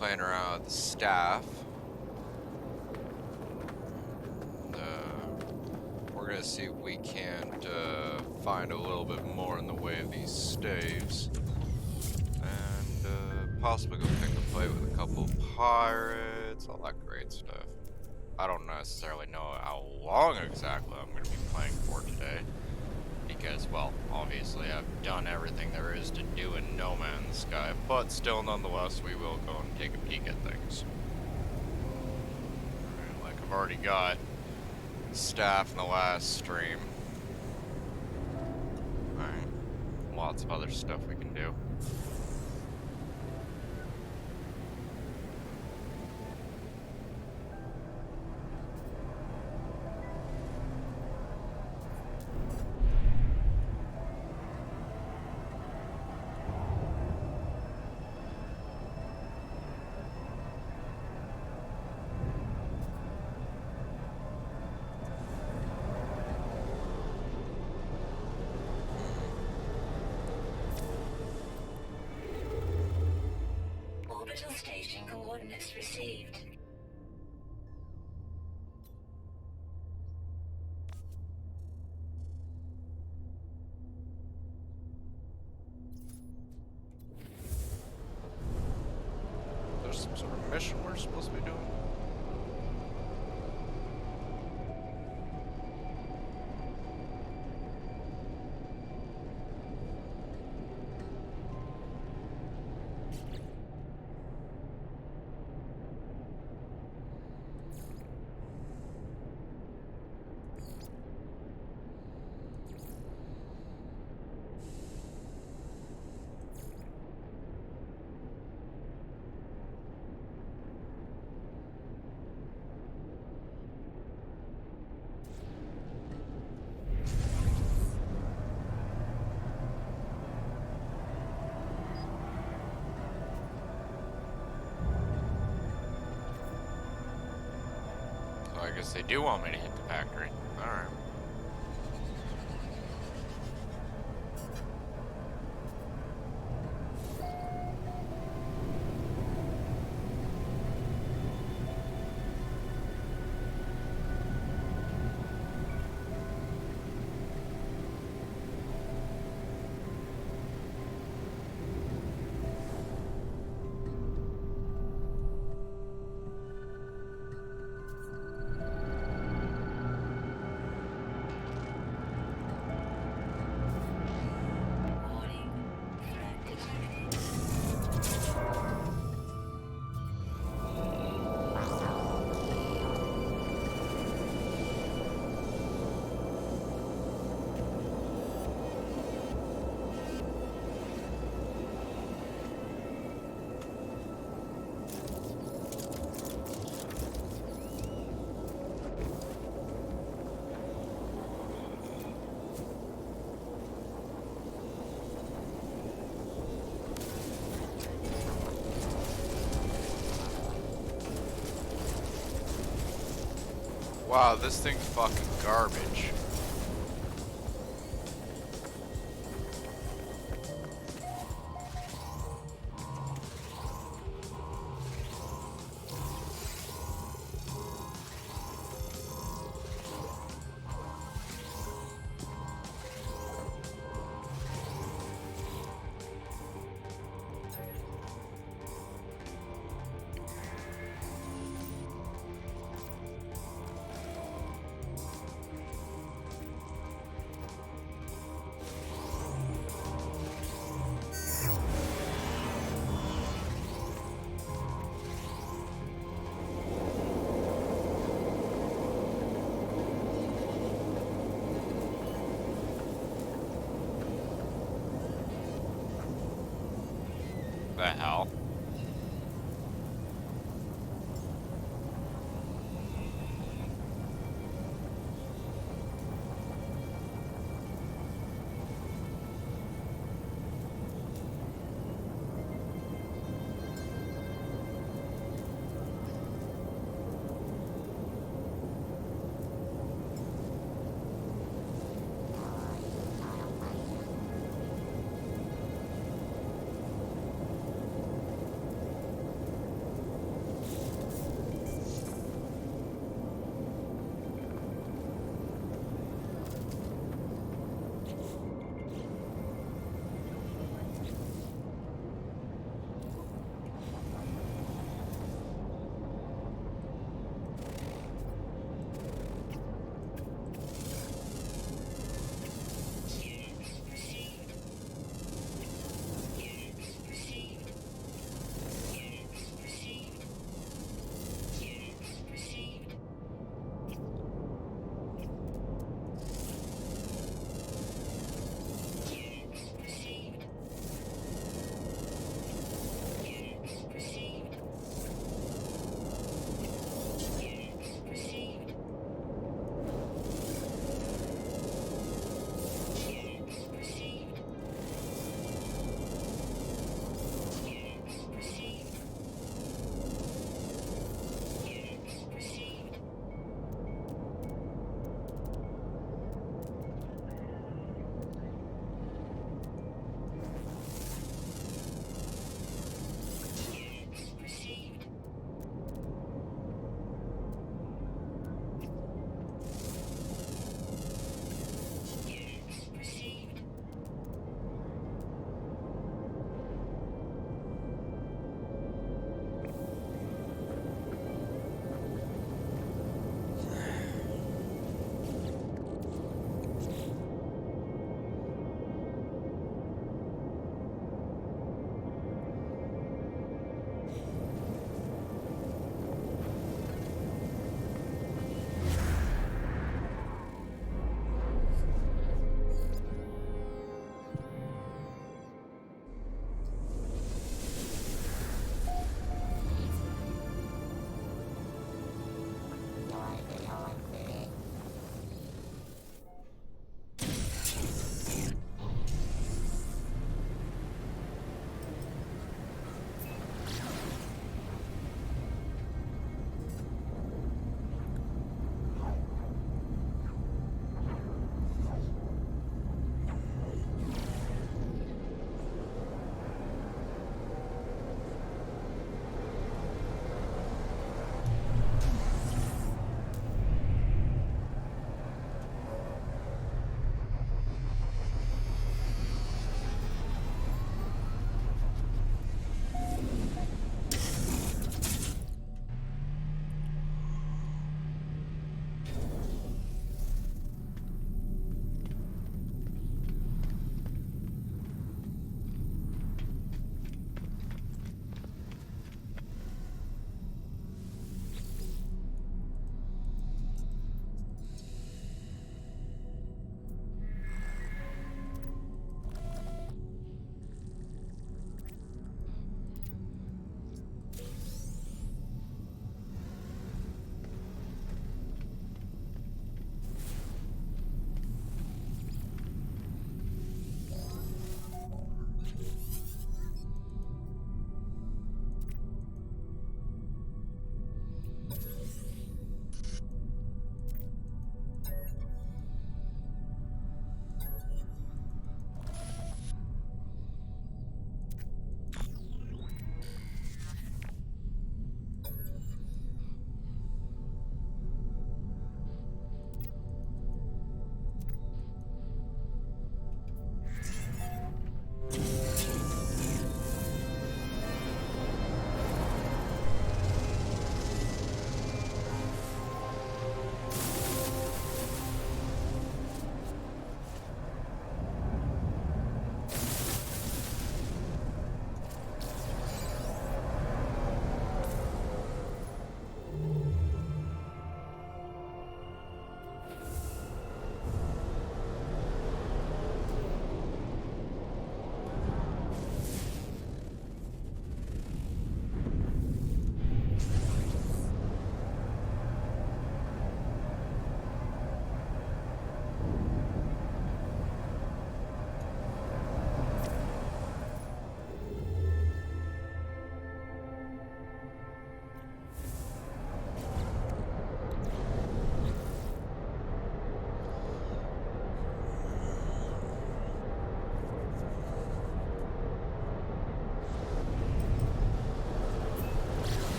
playing around with the staff. We're gonna see if we can't find a little bit more in the way of these staves. And possibly go pick a fight with a couple of pirates, all that great stuff. I don't necessarily know how long exactly I'm going to be playing for today. Because, well, obviously I've done everything there is to do in No Man's Sky. But still, nonetheless, we will go and take a peek at things. Right, like I've already got staff in the last stream. Alright. Lots of other stuff we can do. Orbital station coordinates received. There's some sort of mission we're supposed to be doing. I guess they do want me to hit the factory. Alright. Wow, this thing's fucking garbage. The hell?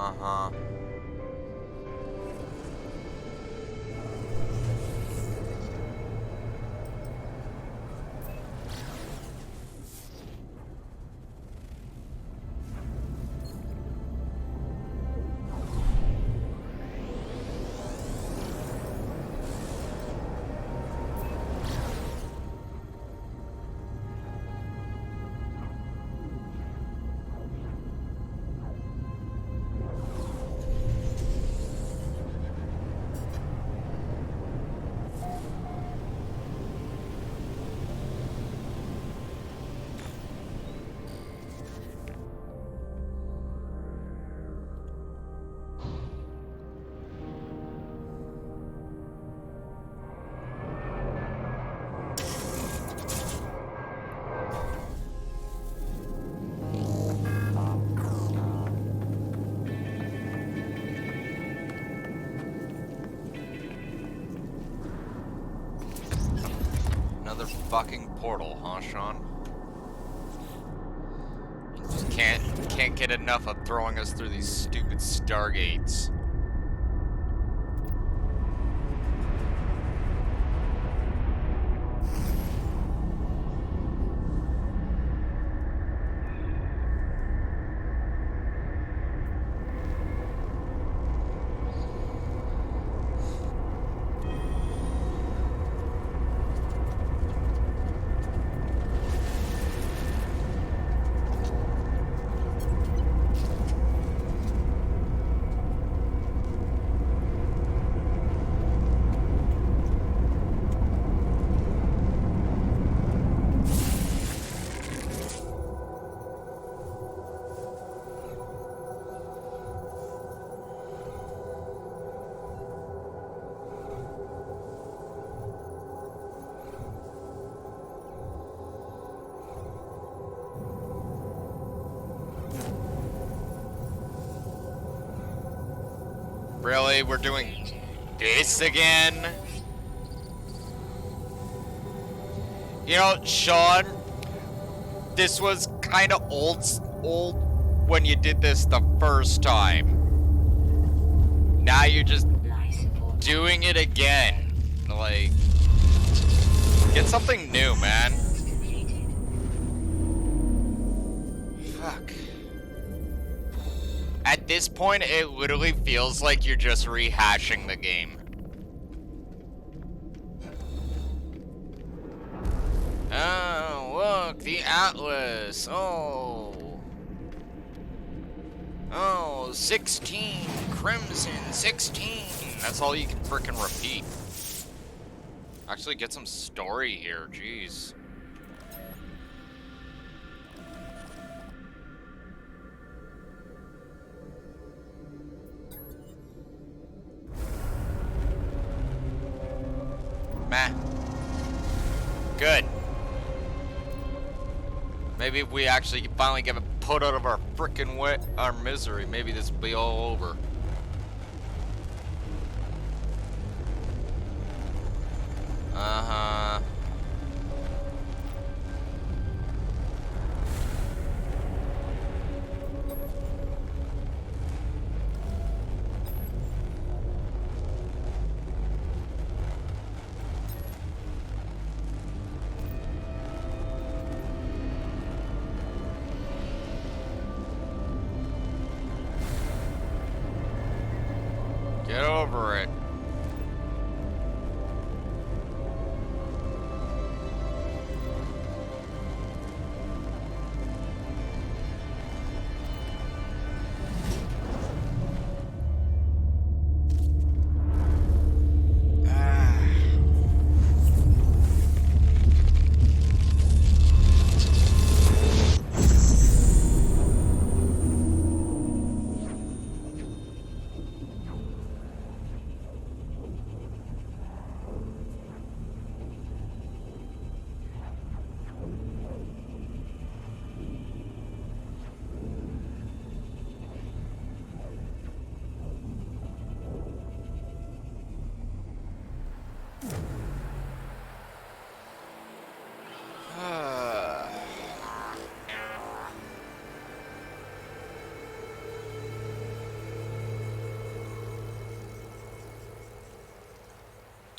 Uh-huh. Another fucking portal, huh, Sean? You just can't get enough of throwing us through these stupid stargates. Really? We're doing this again? You know, Sean, this was kind of old when you did this the first time. Now you're just doing it again. Like, get something new, man. Fuck. At this point, it literally feels like you're just rehashing the game. Oh, look, the Atlas. Oh. Oh, 16, Crimson, 16. That's all you can frickin' repeat. Actually get some story here, jeez. Meh. Good. Maybe if we actually finally get put out of our frickin' our misery, maybe this will be all over. Uh-huh. Get over it.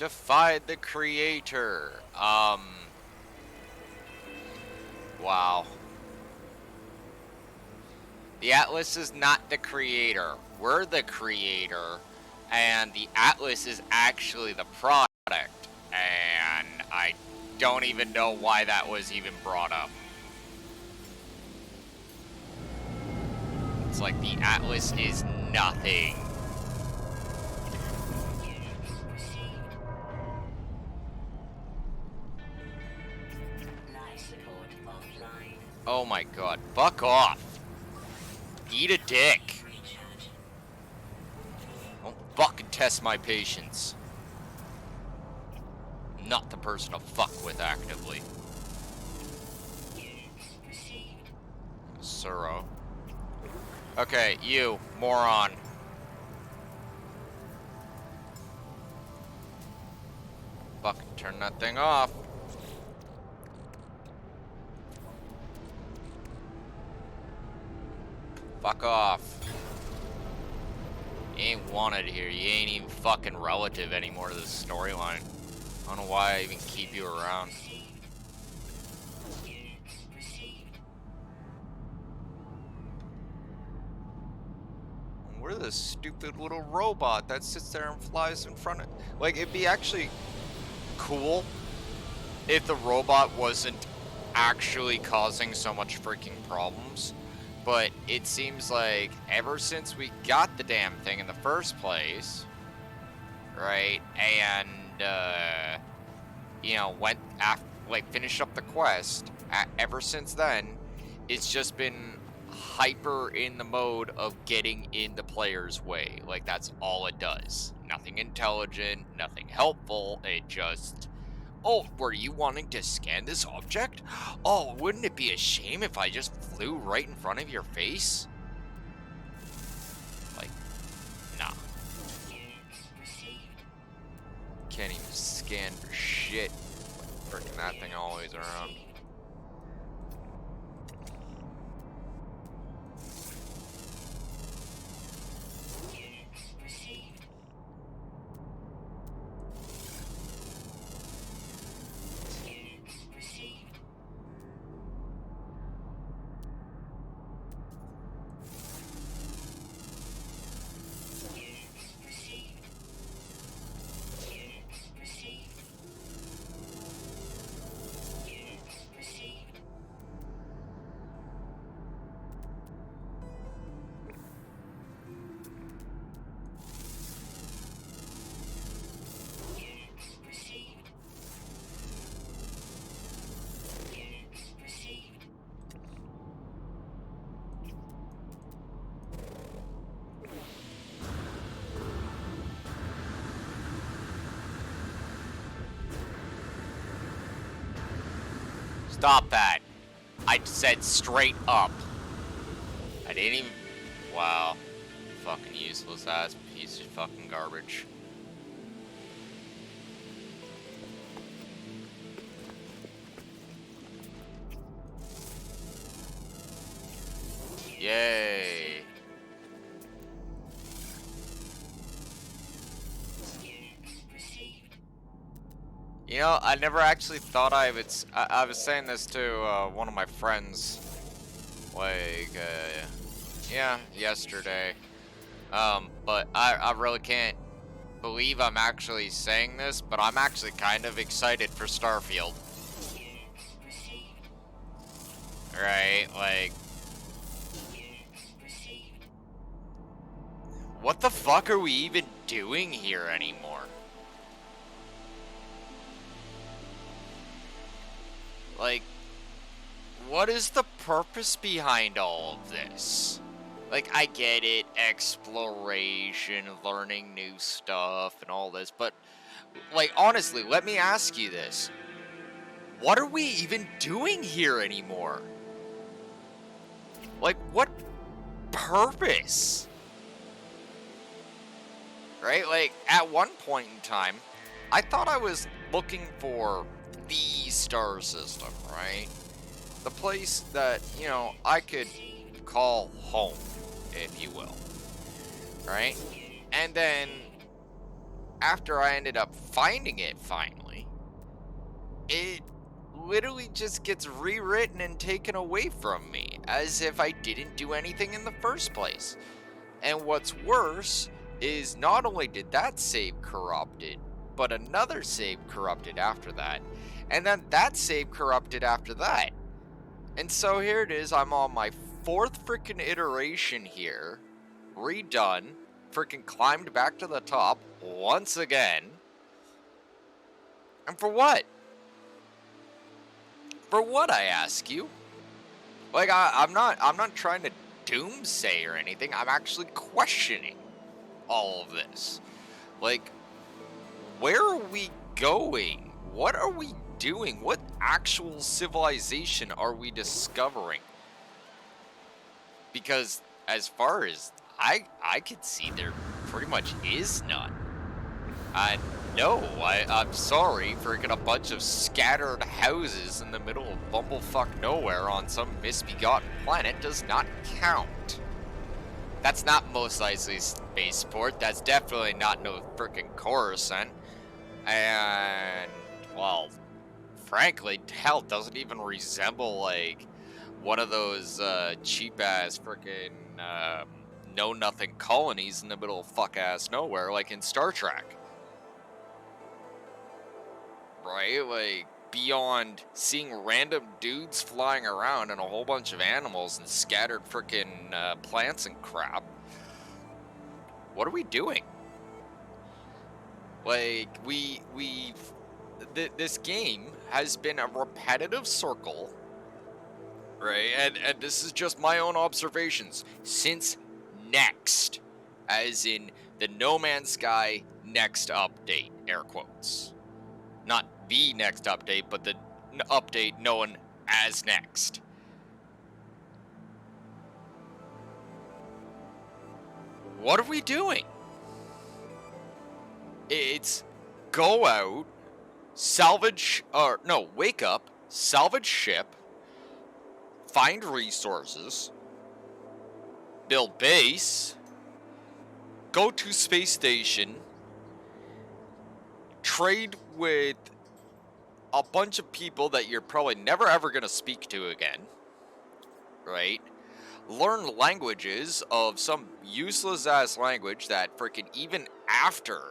defied the creator. Wow. The Atlas is not the creator. We're the creator, and the Atlas is actually the product. And I don't even know why that was even brought up. It's like the Atlas is nothing. Life support offline. Oh my god, fuck off. Eat a dick. Recharge. Don't fucking test my patience. I'm not the person to fuck with actively. Units received. Suro. Okay, you, moron. Fucking turn that thing off. Fuck off. You ain't wanted here. You ain't even fucking relative anymore to this storyline. I don't know why I even keep you around. Units received. We're this stupid little robot that sits there and flies in front of... Like, it'd be actually cool if the robot wasn't actually causing so much freaking problems. But it seems like ever since we got the damn thing in the first place, right, and, you know, went after, like, finished up the quest, ever since then, it's just been hyper in the mode of getting in the player's way. Like, that's all it does. Nothing intelligent, nothing helpful, it just... Oh, were you wanting to scan this object? Oh, wouldn't it be a shame if I just flew right in front of your face? Like, nah. Units received. Can't even scan for shit. Freaking that thing always around. Units received. Units received. Units received. Units received. Units received. Units received. Units received. Stop that. I said straight up. I didn't even... Wow. Fucking useless ass piece of fucking garbage. Yay. Units received. You know, I never actually thought I would... I was saying this to one of my friends, like, yeah, yesterday. But I really can't believe I'm actually saying this, but I'm actually kind of excited for Starfield. Units received. Right? Like, Units received. what the fuck are we even doing here anymore? Like, what is the purpose behind all of this? Like, I get it, exploration, learning new stuff, and all this, but, like, honestly, let me ask you this. What are we even doing here anymore? Like, what purpose? Right? Like, at one point in time, I thought I was looking for the star system, right? The place that, you know, I could call home, if you will. Right? And then after I ended up finding it finally, it literally just gets rewritten and taken away from me as if I didn't do anything in the first place. And what's worse is not only did that save corrupted, but another save corrupted after that. And then that save corrupted after that. And so here it is, I'm on my fourth freaking iteration here, redone, freaking climbed back to the top once again. And for what? For what, I ask you? Like I'm not trying to doomsay or anything. I'm actually questioning all of this. Like, where are we going? What are we doing? What actual civilization are we discovering? Because as far as I could see, there pretty much is none. No, I'm sorry, freaking a bunch of scattered houses in the middle of bumblefuck nowhere on some misbegotten planet does not count. That's not Mos Eisley Spaceport. That's definitely not no freaking Coruscant. And, well, frankly, hell, doesn't even resemble, like, one of those cheap-ass freaking know-nothing colonies in the middle of fuck-ass nowhere, like in Star Trek. Right? Like, beyond seeing random dudes flying around and a whole bunch of animals and scattered freaking plants and crap. What are we doing? Like, this game has been a repetitive circle, right? And this is just my own observations since Next, as in the No Man's Sky Next update, air quotes. Not the next update, but the update known as Next. What are we doing? It's go out, salvage, or no, wake up, salvage ship, find resources, build base, go to space station, trade with a bunch of people that you're probably never ever going to speak to again, right? Learn languages of some useless ass language that freaking even after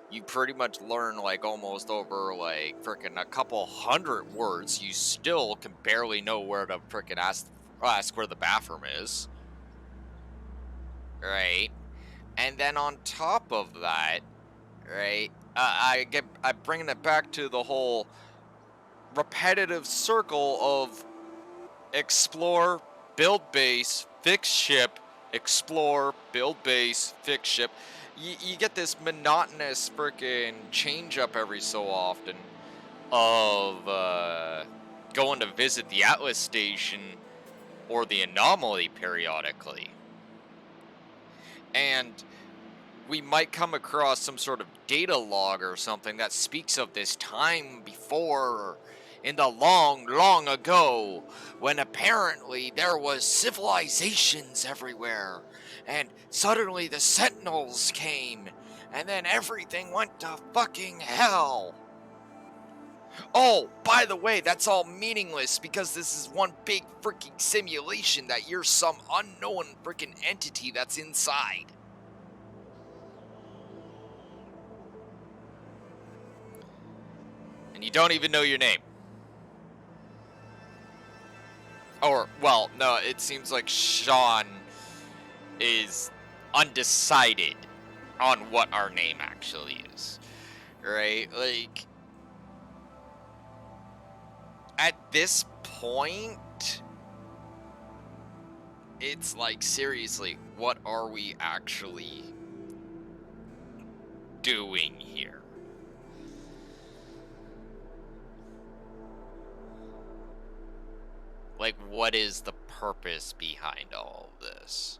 you pretty much learn like almost over like freaking a couple hundred words, you still can barely know where to freaking ask where the bathroom is, right? And then on top of that, right, I'm bringing it back to the whole repetitive circle of explore, build base, fix ship, explore, build base, fix ship. You get this monotonous freaking change up every so often of going to visit the Atlas station or the anomaly periodically. And we might come across some sort of data log or something that speaks of this time before, in the long, long ago, when apparently there was civilizations everywhere, and suddenly the Sentinels came, and then everything went to fucking hell. Oh, by the way, that's all meaningless because this is one big freaking simulation that you're some unknown freaking entity that's inside. And you don't even know your name. Or, well, no, it seems like Sean is undecided on what our name actually is. Right? Like, at this point, it's like, seriously, what are we actually doing here? Like, what is the purpose behind all of this?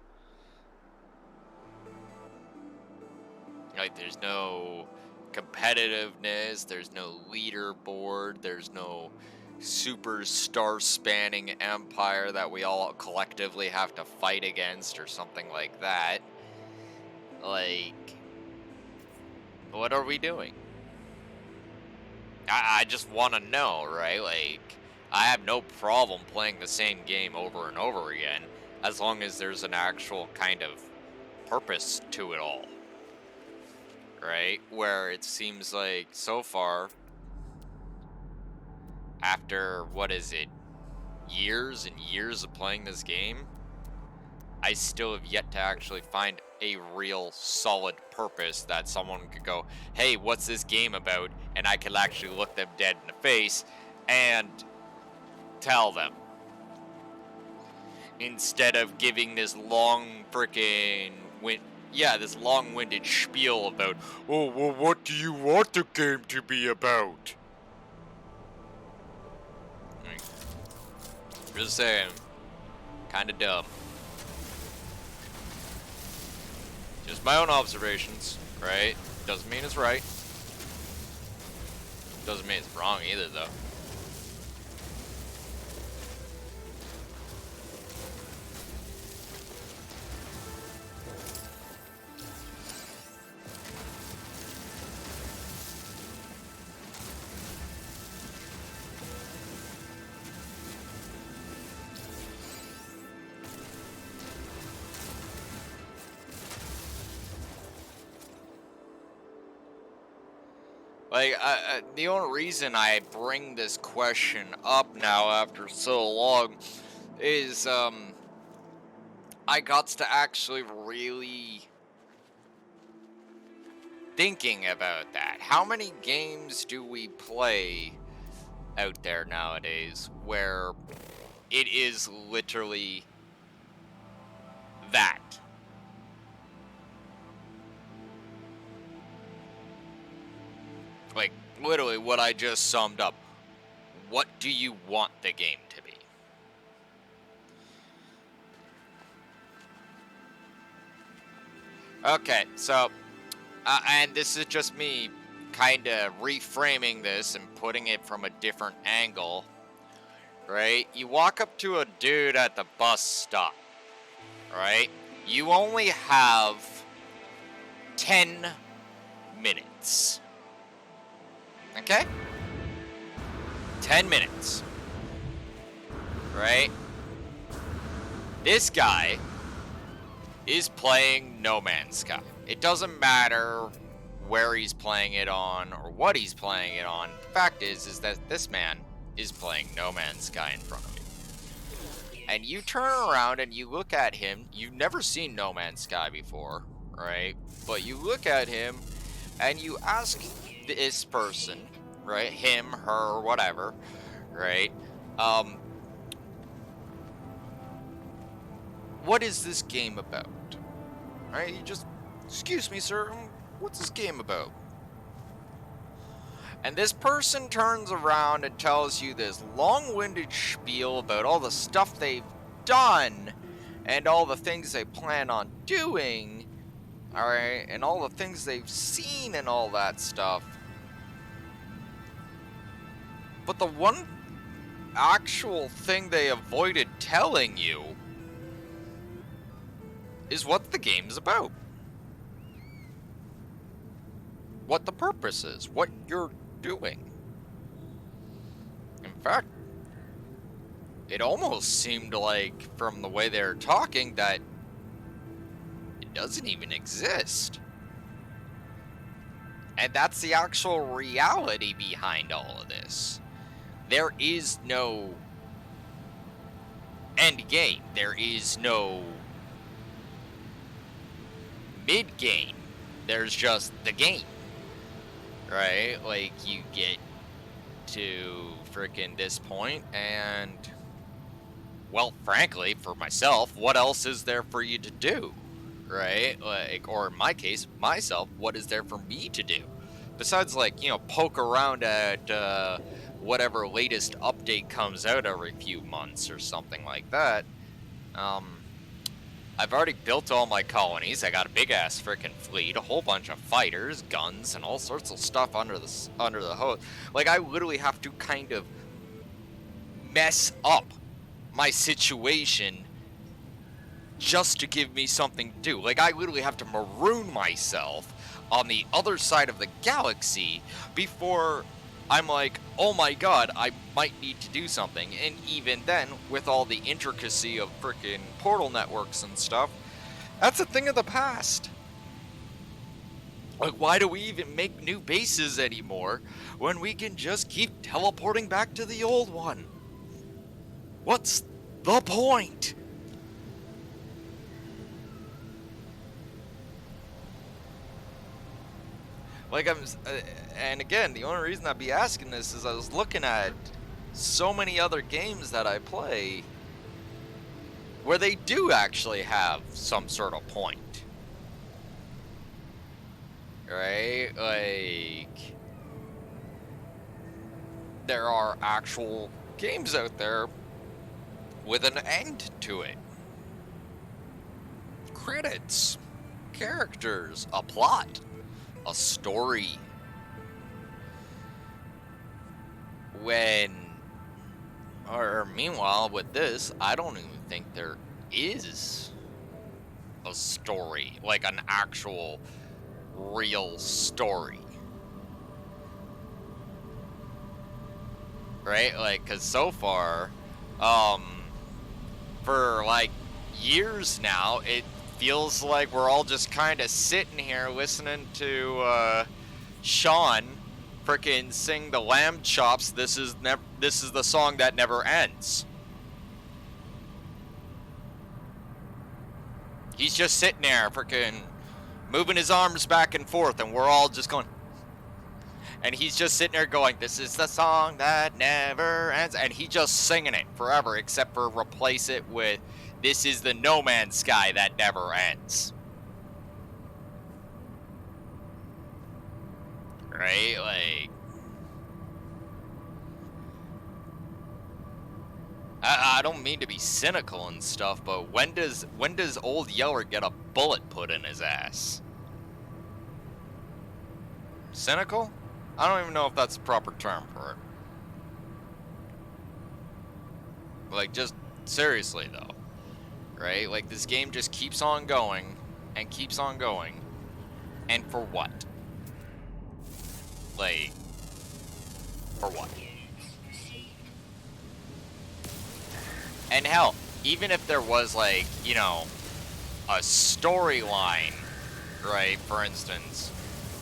Like, there's no competitiveness, there's no leaderboard, there's no super star-spanning empire that we all collectively have to fight against or something like that. Like, What are we doing? I just want to know, right? Like, I have no problem playing the same game over and over again, as long as there's an actual kind of purpose to it all, right? Where it seems like so far, after what is it, years and years of playing this game, I still have yet to actually find a real solid purpose that someone could go, hey, what's this game about? And I could actually look them dead in the face and tell them. Instead of giving this long freaking this long-winded spiel about, oh, well, what do you want the game to be about? Like, just saying, kind of dumb. Just my own observations, right? Doesn't mean it's right. Doesn't mean it's wrong either, though. Like, the only reason I bring this question up now after so long is, I got to actually really thinking about that. How many games do we play out there nowadays where it is literally that? Like, literally what I just summed up. What do you want the game to be? Okay, so, and this is just me kind of reframing this and putting it from a different angle, right? You walk up to a dude at the bus stop, right? You only have 10 minutes. Okay? 10 minutes. Right? This guy is playing No Man's Sky. It doesn't matter where he's playing it on or what he's playing it on. The fact is that this man is playing No Man's Sky in front of you. And you turn around and you look at him. You've never seen No Man's Sky before, right? But you look at him and you ask this person, right? Him, her, whatever, right? What is this game about? Right? You just, excuse me, sir, what's this game about? And this person turns around and tells you this long-winded spiel about all the stuff they've done and all the things they plan on doing, alright, and all the things they've seen and all that stuff. But the one actual thing they avoided telling you is what the game's about. What the purpose is, what you're doing. In fact, it almost seemed like, from the way they're talking, that it doesn't even exist. And that's the actual reality behind all of this. There is no end game. There is no mid game. There's just the game. Right? Like, you get to frickin' this point, and, well, frankly, for myself, what else is there for you to do? Right? Like, or in my case, myself, what is there for me to do? Besides, like, you know, poke around at whatever latest update comes out every few months or something like that. I've already built all my colonies. I got a big ass freaking fleet, a whole bunch of fighters, guns, and all sorts of stuff under the hood. Like, I literally have to kind of mess up my situation just to give me something to do. Like, I literally have to maroon myself on the other side of the galaxy before I'm like, oh my god, I might need to do something. And even then, with all the intricacy of freaking portal networks and stuff, that's a thing of the past. Like, why do we even make new bases anymore when we can just keep teleporting back to the old one? What's the point? Like, and again, the only reason I'd be asking this is I was looking at so many other games that I play where they do actually have some sort of point. Right? Like, there are actual games out there with an end to it. Credits, characters, a plot, a story. Meanwhile, with this, I don't even think there is a story, like an actual real story. Right? Like, because so far, for like years now, it feels like we're all just kind of sitting here listening to Sean frickin' sing the lamb chops. This is the song that never ends. He's just sitting there frickin' moving his arms back and forth, and we're all just going, and he's just sitting there going, this is the song that never ends, and he just singing it forever, except for replace it with, this is the No Man's Sky that never ends. Right? Like, I don't mean to be cynical and stuff, but when does Old Yeller get a bullet put in his ass? Cynical? I don't even know if that's the proper term for it. Like, just seriously though, right? Like, this game just keeps on going and keeps on going, and for what? Like, for what? And hell, even if there was, like, you know, a storyline, right, for instance,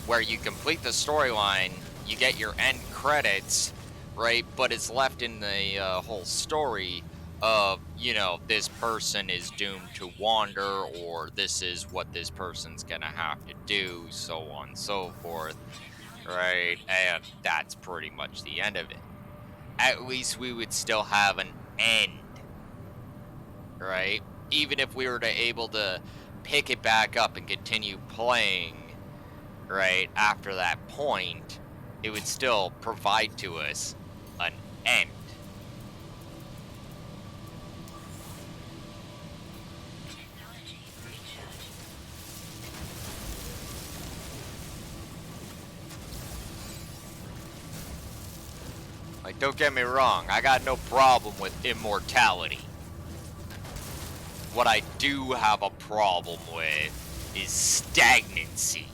where you complete the storyline, you get your end credits, right, but it's left in the whole story of, you know, this person is doomed to wander, or this is what this person's gonna have to do, so on and so forth, right, and that's pretty much the end of it. At least we would still have an end, right? Even if we were able to pick it back up and continue playing, right, after that point, it would still provide to us an end. Like, don't get me wrong, I got no problem with immortality. What I do have a problem with is stagnancy.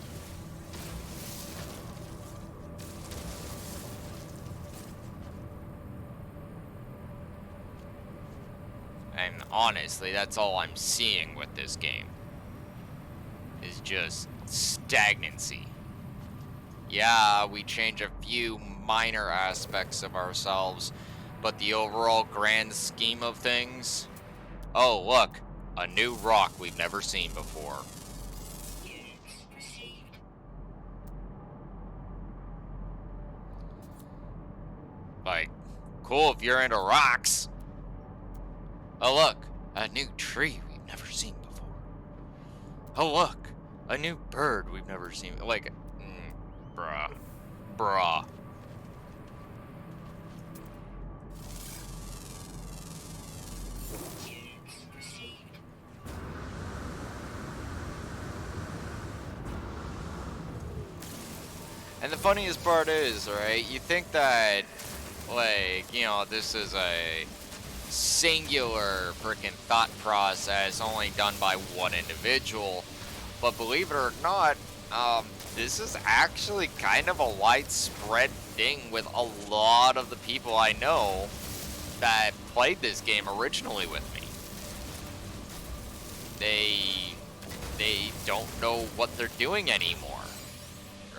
And honestly, that's all I'm seeing with this game. Is just stagnancy. Yeah, we change a few minor aspects of ourselves, but the overall grand scheme of things... Oh, look, a new rock we've never seen before. Like, cool if you're into rocks. Oh, look, a new tree we've never seen before. Oh, look, a new bird we've never seen. Like, bruh. And the funniest part is, right, you think that, like, you know, this is a singular freaking thought process only done by one individual, but believe it or not, this is actually kind of a widespread thing with a lot of the people I know that played this game originally with me. They don't know what they're doing anymore,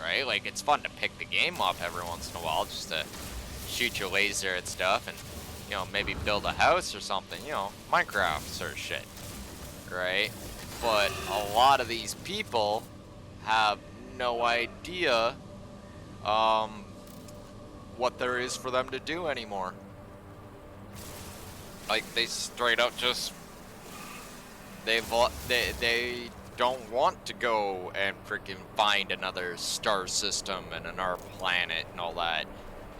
right? Like, it's fun to pick the game up every once in a while just to shoot your laser at stuff and, you know, maybe build a house or something, you know, Minecraft sort of shit, right? But a lot of these people have no idea what there is for them to do anymore. Like, they straight up just they don't want to go and freaking find another star system and another planet and all that.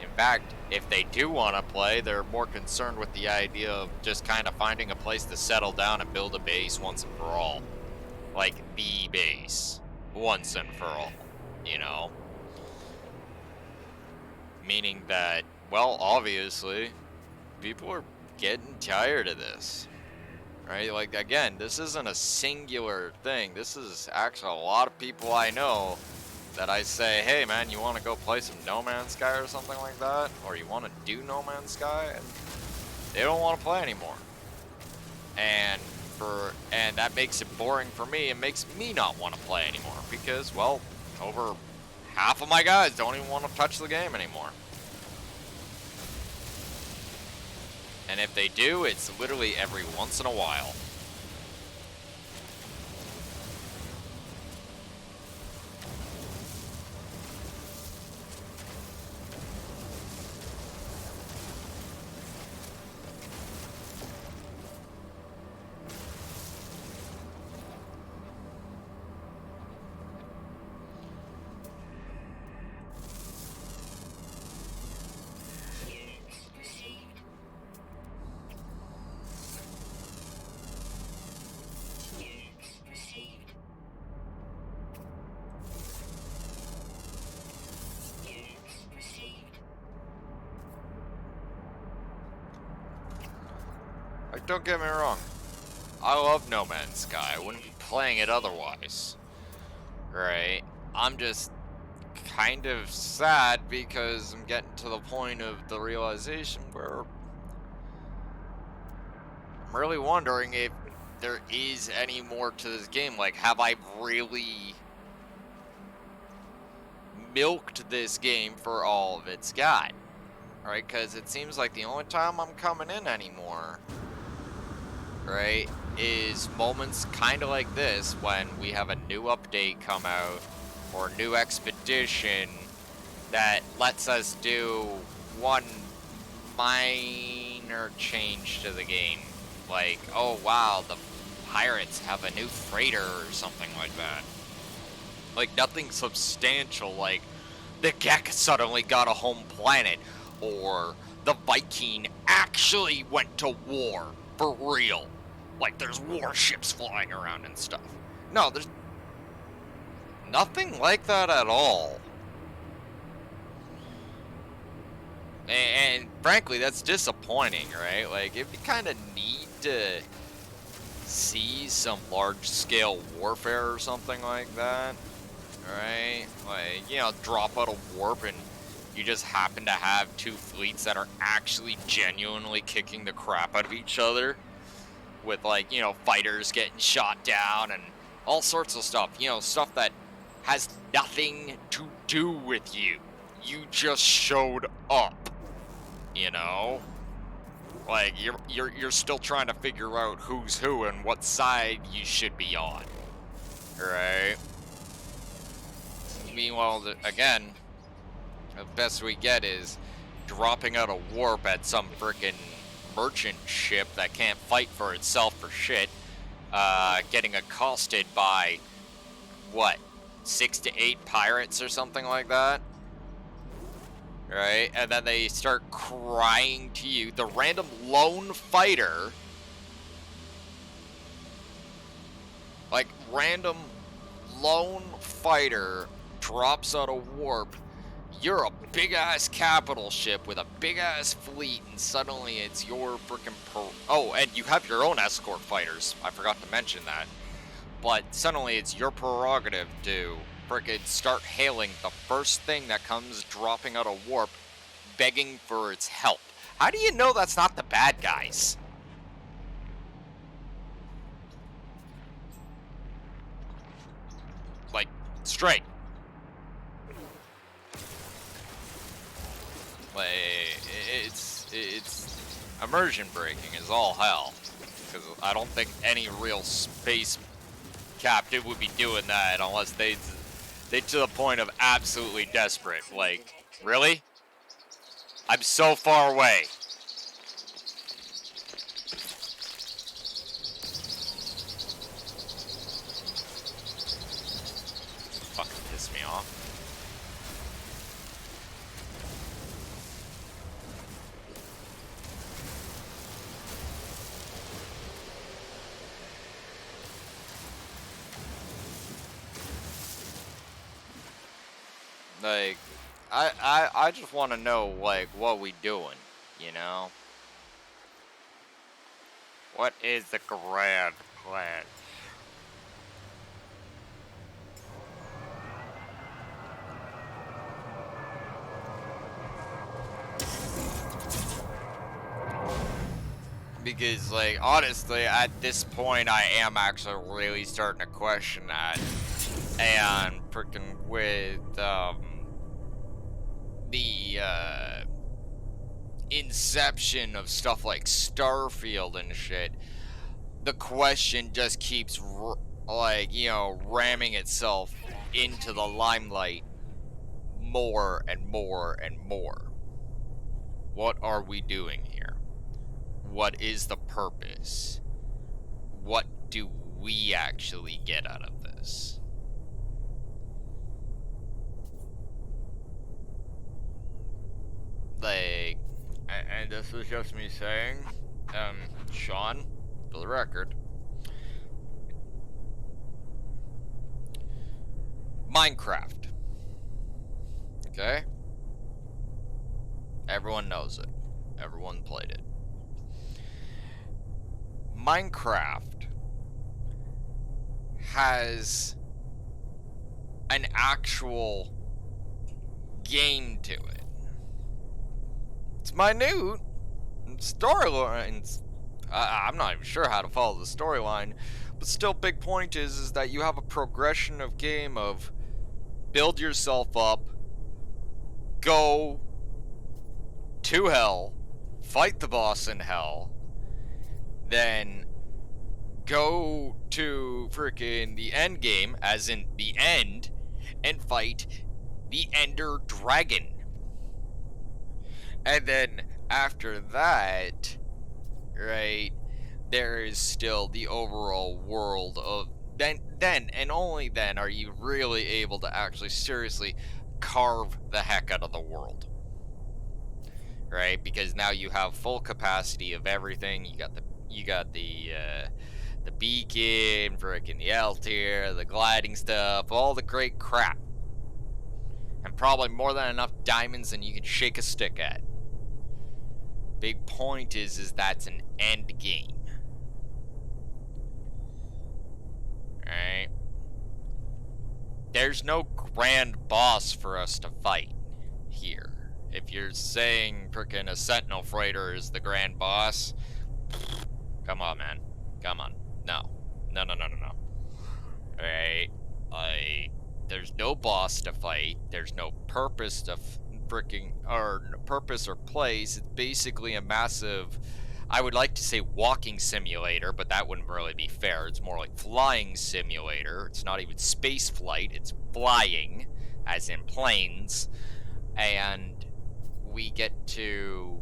In fact, if they do want to play, they're more concerned with the idea of just kind of finding a place to settle down and build a base once and for all. Like, the base. Once and for all. You know? Meaning that, well, obviously, people are getting tired of this. Right? Like, again, this isn't a singular thing. This is actually a lot of people I know that I say, hey man, you want to go play some No Man's Sky or something like that? Or you want to do No Man's Sky? And they don't want to play anymore. And that makes it boring for me. It makes me not want to play anymore because, well, over half of my guys don't even want to touch the game anymore. And if they do, it's literally every once in a while. Like, don't get me wrong. I love No Man's Sky. I wouldn't be playing it otherwise. Right? I'm just kind of sad because I'm getting to the point of the realization where I'm really wondering if there is any more to this game. Like, have I really milked this game for all of it's got? Right? Because it seems like the only time I'm coming in anymore, right, is moments kind of like this when we have a new update come out or a new expedition that lets us do one minor change to the game. Like, oh wow, the pirates have a new freighter or something like that. Like, nothing substantial, like the Gek suddenly got a home planet, or the Viking actually went to war for real. Like, there's warships flying around and stuff. No, there's nothing like that at all. And frankly, that's disappointing, right? Like, if you kind of need to see some large-scale warfare or something like that, right? Like, you know, drop out a warp and you just happen to have two fleets that are actually genuinely kicking the crap out of each other with, like, you know, fighters getting shot down and all sorts of stuff, you know, stuff that has nothing to do with you. You just showed up, you know? Like, you're still trying to figure out who's who and what side you should be on, right? Meanwhile, again, the best we get is dropping out a warp at some frickin' merchant ship that can't fight for itself for shit, getting accosted by, what, 6 to 8 pirates or something like that? Right? And then they start crying to you. The random lone fighter, like, random lone fighter drops out of warp. You're a big-ass capital ship with a big-ass fleet, and suddenly it's your frickin' oh, and you have your own escort fighters. I forgot to mention that. But suddenly it's your prerogative to frickin' start hailing the first thing that comes dropping out of warp, begging for its help. How do you know that's not the bad guys? Like, straight. Like, it's immersion breaking is all hell. Because I don't think any real space captain would be doing that unless they to the point of absolutely desperate. Like, really? I'm so far away. Fucking piss me off. Like, I just want to know, like, what we doing, you know? What is the grand plan? Because, like, honestly, at this point, I am actually really starting to question that. And freaking with, the, inception of stuff like Starfield and shit, the question just keeps, like, you know, ramming itself into the limelight more and more and more. What are we doing here? What is the purpose? What do we actually get out of this? Like, and this is just me saying, Sean, for the record, Minecraft, okay? Everyone knows it. Everyone played it. Minecraft has an actual game to it. It's minute. Storylines. I'm not even sure how to follow the storyline, but still, big point is that you have a progression of game of build yourself up, go to hell, fight the boss in hell, then go to freaking the end game, as in the end, and fight the Ender Dragon. And then after that, right, there is still the overall world of then and only then are you really able to actually seriously carve the heck out of the world. Right? Because now you have full capacity of everything. You got the beacon, freaking the Altair, the gliding stuff, all the great crap. And probably more than enough diamonds than you can shake a stick at. Big point is that's an end game. Right? There's no grand boss for us to fight here. If you're saying frickin' a Sentinel Freighter is the grand boss, come on, man. Come on. No. No. Right? There's no boss to fight. There's no purpose to purpose or place. It's basically a massive, I would like to say walking simulator, but that wouldn't really be fair. It's more like flying simulator. It's not even space flight, it's flying, as in planes. And we get to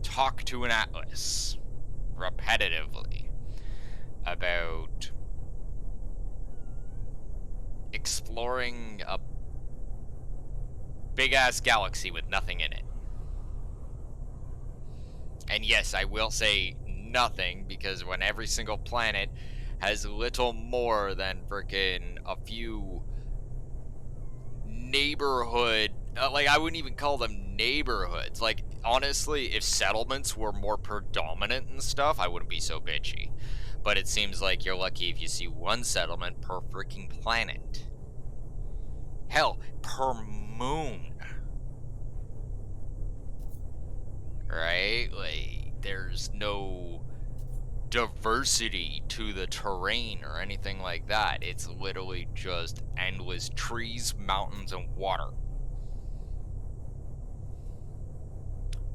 talk to an atlas repetitively about exploring a big-ass galaxy with nothing in it. And yes, I will say nothing, because when every single planet has little more than frickin' a few neighborhood, like, I wouldn't even call them neighborhoods. Like, honestly, if settlements were more predominant and stuff, I wouldn't be so bitchy. But it seems like you're lucky if you see one settlement per freaking planet. Hell, per moon. Right? Like, there's no diversity to the terrain or anything like that. It's literally just endless trees, mountains, and water.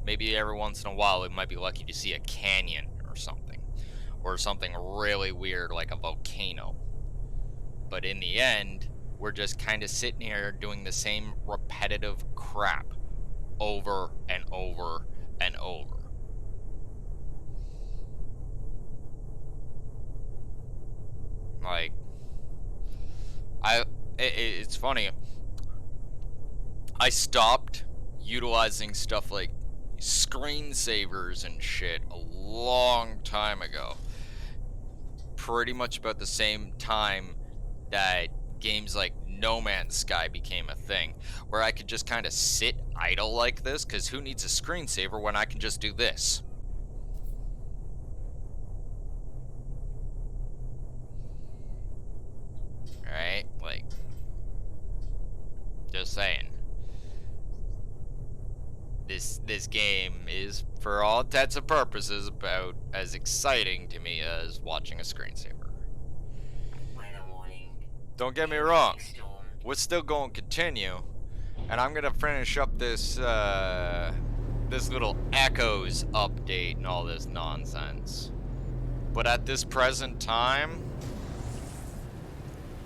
Maybe every once in a while we might be lucky to see a canyon or something. Or something really weird like a volcano. But in the end, we're just kind of sitting here doing the same repetitive crap over and over and over. Like, it's funny. I stopped utilizing stuff like screensavers and shit a long time ago. Pretty much about the same time that games like No Man's Sky became a thing, where I could just kind of sit idle like this, because who needs a screensaver when I can just do this? Right? Like, just saying. This game is, for all intents and purposes, about as exciting to me as watching a screensaver. Don't get me wrong, we're still going to continue, and I'm gonna finish up this this little Echoes update and all this nonsense. But at this present time,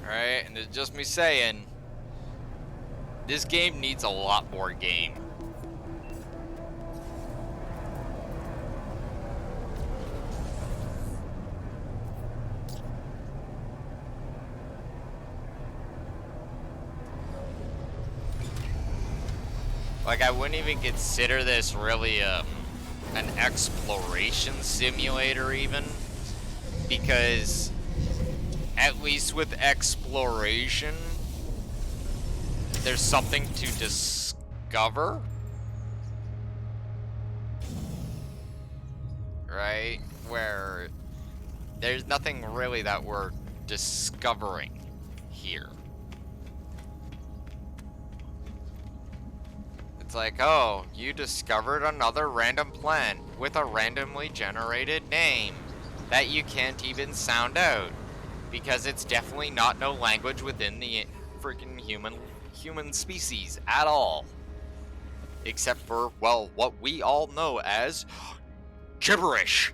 right, and it's just me saying, this game needs a lot more game. Like, I wouldn't even consider this really an exploration simulator even, because at least with exploration, there's something to discover, right? Where there's nothing really that we're discovering here. It's like, oh, you discovered another random plant with a randomly generated name that you can't even sound out, because it's definitely not no language within the freaking human species at all. Except for, well, what we all know as gibberish.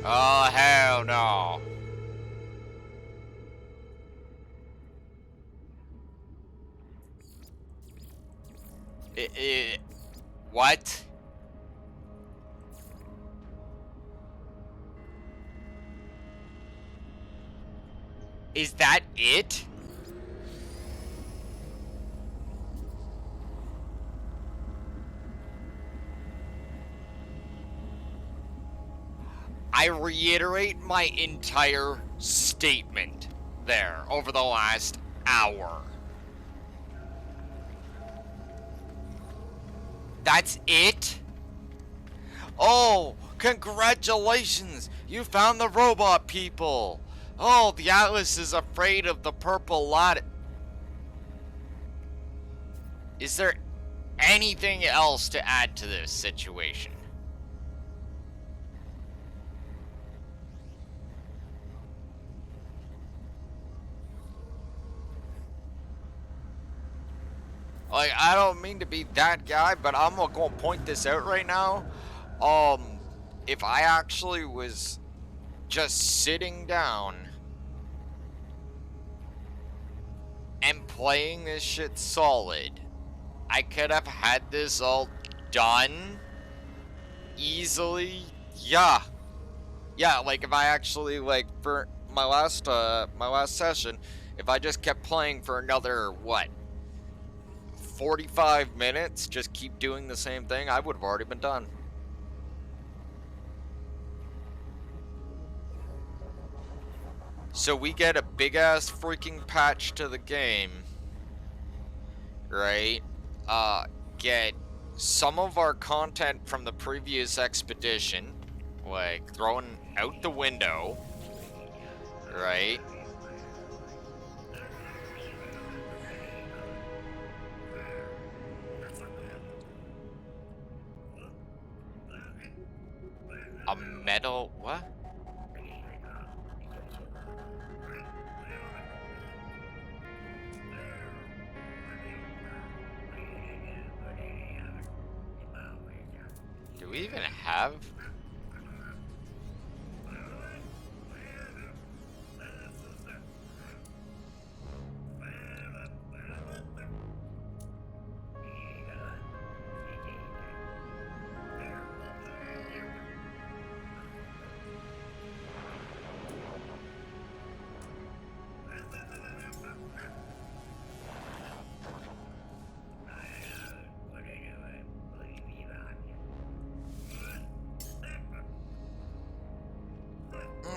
Oh, hell no. What? Is that it? I reiterate my entire statement there over the last hour. That's it? Oh, congratulations! You found the robot people! Oh, the Atlas is afraid of the purple lot. Is there anything else to add to this situation? Like, I don't mean to be that guy, but I'm gonna point this out right now. If I actually was just sitting down and playing this shit solid, I could have had this all done easily. Yeah. Yeah, like if I actually, like, for my last session, if I just kept playing for another, what, 45 minutes, just keep doing the same thing, I would have already been done. So we get a big ass freaking patch to the game, right? Get some of our content from the previous expedition, like, thrown out the window, right? A metal, what? Do we even have?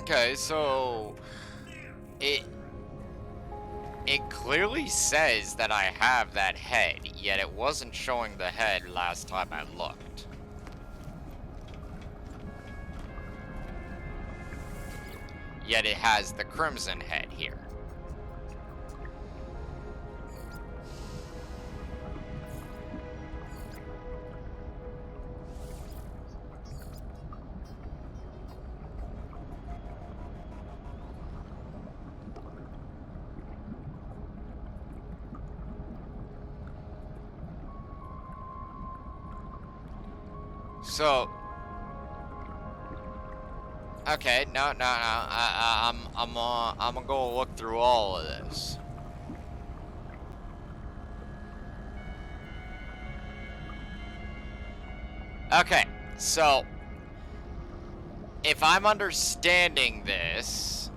Okay, so it clearly says that I have that head, yet it wasn't showing the head last time I looked. Yet it has the crimson head here. So, okay, no, I'm gonna go look through all of this. Okay, so if I'm understanding this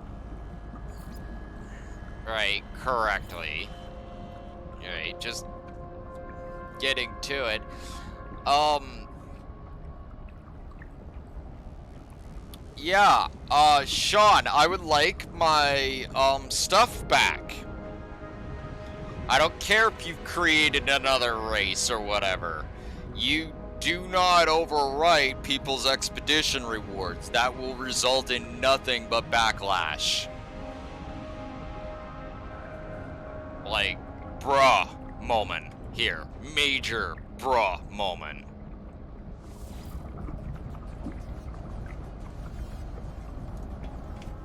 right correctly, right, just getting to it, yeah, Sean, I would like my, stuff back. I don't care if you've created another race or whatever. You do not overwrite people's expedition rewards. That will result in nothing but backlash. Like, bruh moment here. Major bruh moment.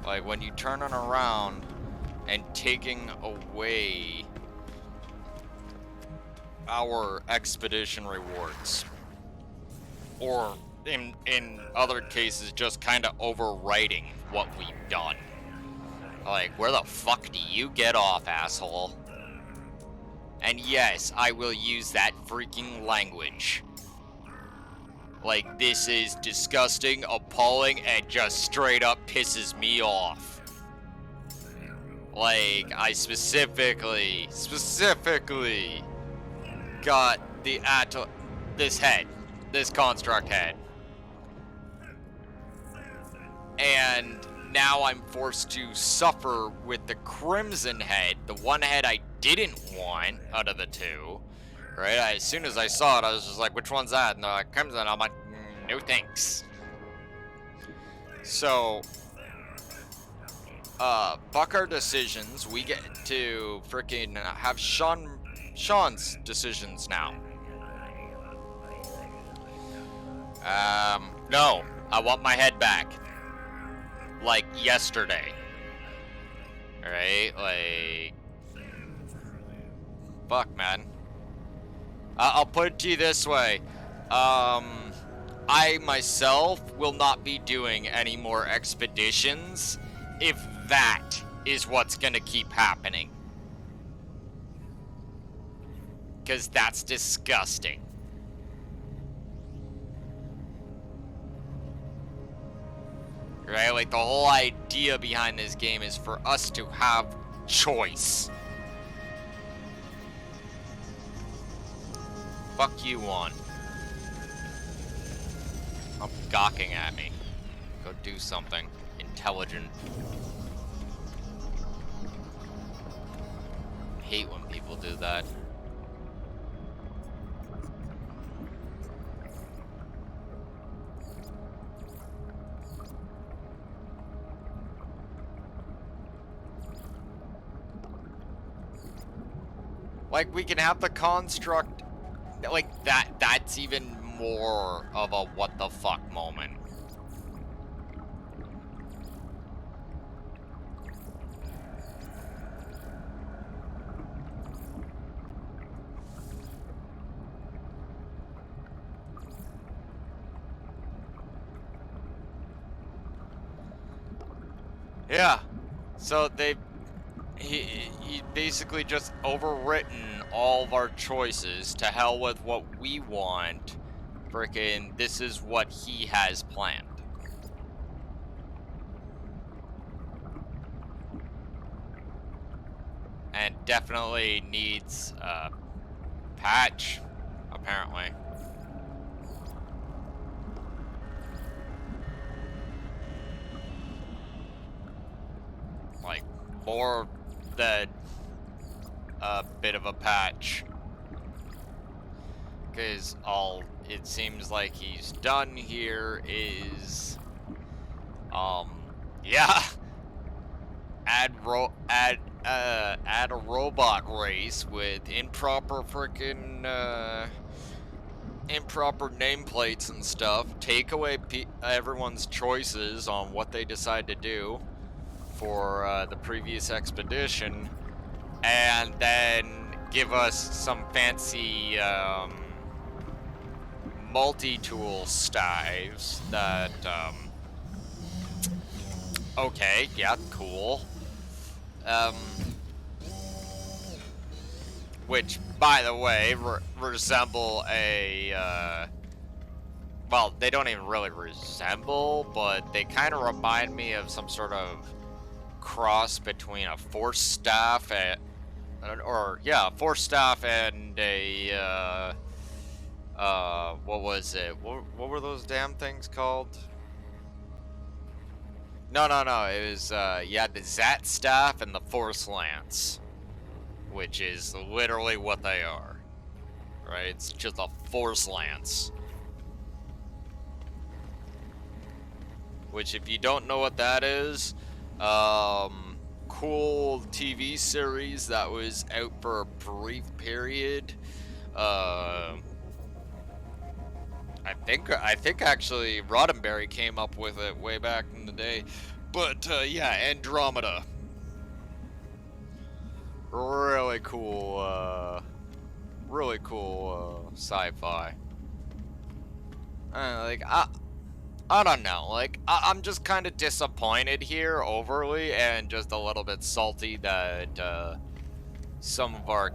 Like, when you turn it around and taking away our expedition rewards, or in other cases just kind of overwriting what we've done. Like, where the fuck do you get off, asshole? And yes, I will use that freaking language. Like, this is disgusting, appalling, and just straight up pisses me off. Like, I specifically got this head, this construct head. And now I'm forced to suffer with the crimson head, the one head I didn't want out of the two, Right? As soon as I saw it, I was just like, which one's that? And they're like, Crimson. I'm like, no thanks. So, fuck our decisions. We get to freaking have Sean's decisions now. No. I want my head back. Like yesterday. Right? Like, fuck, man. I'll put it to you this way. I myself will not be doing any more expeditions if that is what's gonna keep happening. Because that's disgusting. Right? Like, the whole idea behind this game is for us to have choice. Fuck you on. Stop gawking at me. Go do something intelligent. I hate when people do that. Like, we can have the construct, like, that's even more of a what the fuck moment. Yeah, so he basically just overwritten all of our choices. To hell with what we want. Frickin' this is what he has planned. And definitely needs a patch, apparently. Like, more than a bit of a patch. Because all it seems like he's done here is, yeah, add a robot race with improper frickin' improper nameplates and stuff. Take away everyone's choices on what they decide to do for the previous expedition, and then give us some fancy multi-tool stives that okay, yeah, cool. Which, by the way, resemble a well, they don't even really resemble, but they kind of remind me of some sort of cross between a force staff and, a force staff and a what was it? What were those damn things called? No, it was yeah, the Zat staff and the Force Lance, which is literally what they are. Right? It's just a Force Lance. Which, if you don't know what that is, cool TV series that was out for a brief period. I think actually Roddenberry came up with it way back in the day. But yeah, Andromeda. Really cool sci-fi. Like, I don't know, like, I'm just kind of disappointed here, overly, and just a little bit salty that, some of our,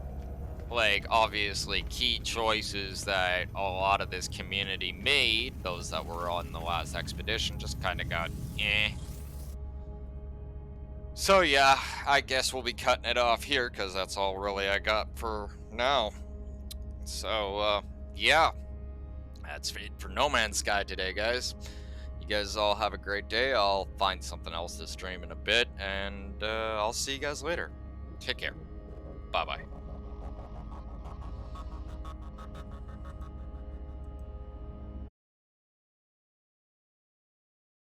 like, obviously key choices that a lot of this community made, those that were on the last expedition, just kind of got, eh. So yeah, I guess we'll be cutting it off here, because that's all really I got for now. So, yeah, that's it for No Man's Sky today, guys. You guys all have a great day. I'll find something else to stream in a bit, and I'll see you guys later. Take care. Bye-bye.